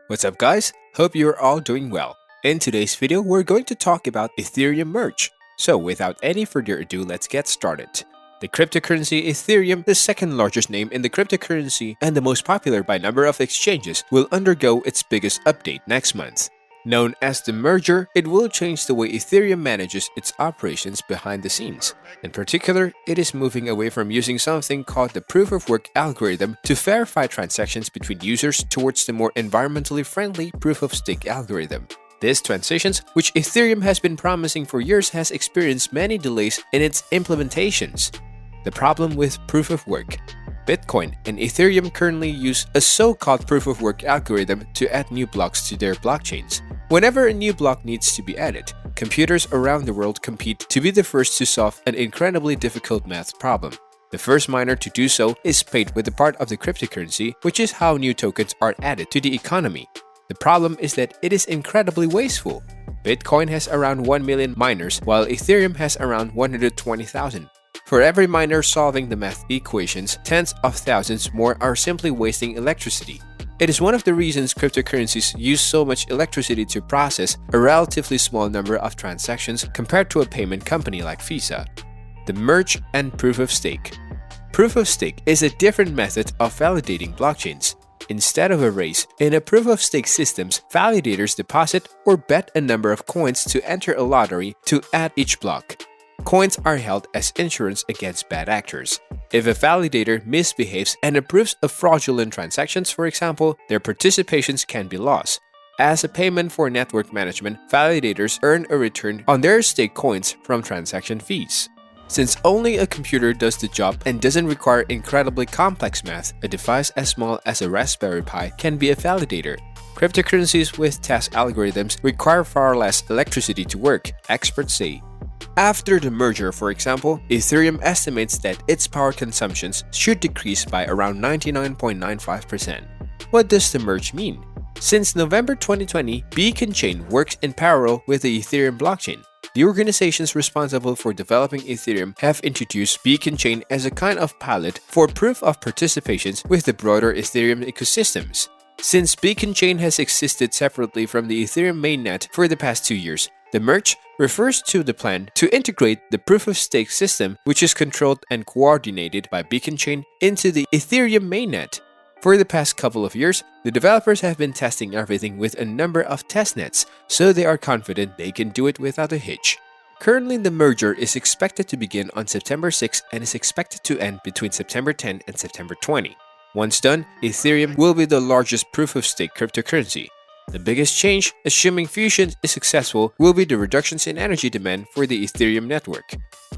What's up guys? Hope you're all doing well. In today's video, we're going to talk about Ethereum merge. So without any further ado, let's get started. The cryptocurrency Ethereum, the second largest name in the cryptocurrency and the most popular by number of exchanges, will undergo its biggest update next month. Known as the merger, it will change the way Ethereum manages its operations behind the scenes. In particular, it is moving away from using something called the proof-of-work algorithm to verify transactions between users towards the more environmentally friendly proof-of-stake algorithm. This transition, which Ethereum has been promising for years, has experienced many delays in its implementations. The problem with proof-of-work. Bitcoin and Ethereum currently use a so-called proof-of-work algorithm to add new blocks to their blockchains. Whenever a new block needs to be added, computers around the world compete to be the first to solve an incredibly difficult math problem. The first miner to do so is paid with a part of the cryptocurrency, which is how new tokens are added to the economy. The problem is that it is incredibly wasteful. Bitcoin has around 1 million miners, while Ethereum has around 120,000. For every miner solving the math equations, tens of thousands more are simply wasting electricity. It is one of the reasons cryptocurrencies use so much electricity to process a relatively small number of transactions compared to a payment company like Visa. The merge and proof of stake. Proof of stake is a different method of validating blockchains. Instead of a race, in a proof of stake systems, validators deposit or bet a number of coins to enter a lottery to add each block. Coins are held as insurance against bad actors. If a validator misbehaves and approves of fraudulent transactions, for example, their participations can be lost. As a payment for network management, validators earn a return on their stake coins from transaction fees. Since only a computer does the job and doesn't require incredibly complex math, a device as small as a Raspberry Pi can be a validator. Cryptocurrencies with test algorithms require far less electricity to work, experts say. After the merger, for example, Ethereum estimates that its power consumptions should decrease by around 99.95%. What does the merge mean? Since November 2020, Beacon Chain works in parallel with the Ethereum blockchain. The organizations responsible for developing Ethereum have introduced Beacon Chain as a kind of pilot for proof of participations with the broader Ethereum ecosystems. Since Beacon Chain has existed separately from the Ethereum mainnet for the past 2 years, the merge refers to the plan to integrate the proof-of-stake system, which is controlled and coordinated by Beacon Chain, into the Ethereum mainnet. For the past couple of years, the developers have been testing everything with a number of testnets, so they are confident they can do it without a hitch. Currently, the merger is expected to begin on September 6 and is expected to end between September 10 and September 20. Once done, Ethereum will be the largest proof-of-stake cryptocurrency. The biggest change, assuming fusion is successful, will be the reductions in energy demand for the Ethereum network.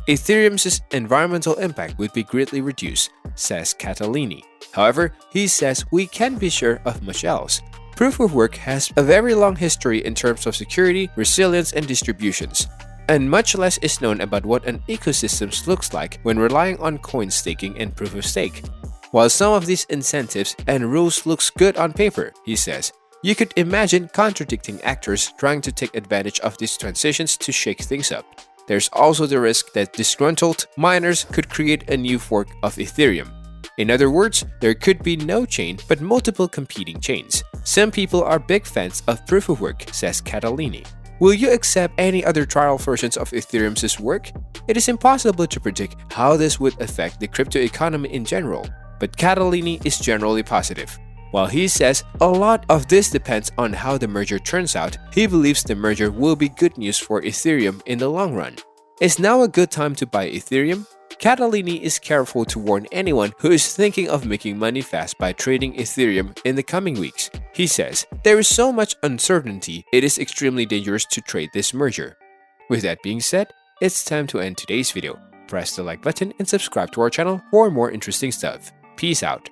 Ethereum's environmental impact would be greatly reduced, says Catalini. However, he says we can't be sure of much else. Proof of work has a very long history in terms of security, resilience, and distributions, and much less is known about what an ecosystem looks like when relying on coin staking and proof of stake. While some of these incentives and rules looks good on paper, he says, you could imagine contradicting actors trying to take advantage of these transitions to shake things up. There's also the risk that disgruntled miners could create a new fork of Ethereum. In other words, there could be no chain but multiple competing chains. Some people are big fans of proof of work, says Catalini. Will you accept any other trial versions of Ethereum's work? It is impossible to predict how this would affect the crypto economy in general, but Catalini is generally positive. While he says a lot of this depends on how the merger turns out, he believes the merger will be good news for Ethereum in the long run. Is now a good time to buy Ethereum? Catalini is careful to warn anyone who is thinking of making money fast by trading Ethereum in the coming weeks. He says, there is so much uncertainty, it is extremely dangerous to trade this merger. With that being said, it's time to end today's video. Press the like button and subscribe to our channel for more interesting stuff. Peace out.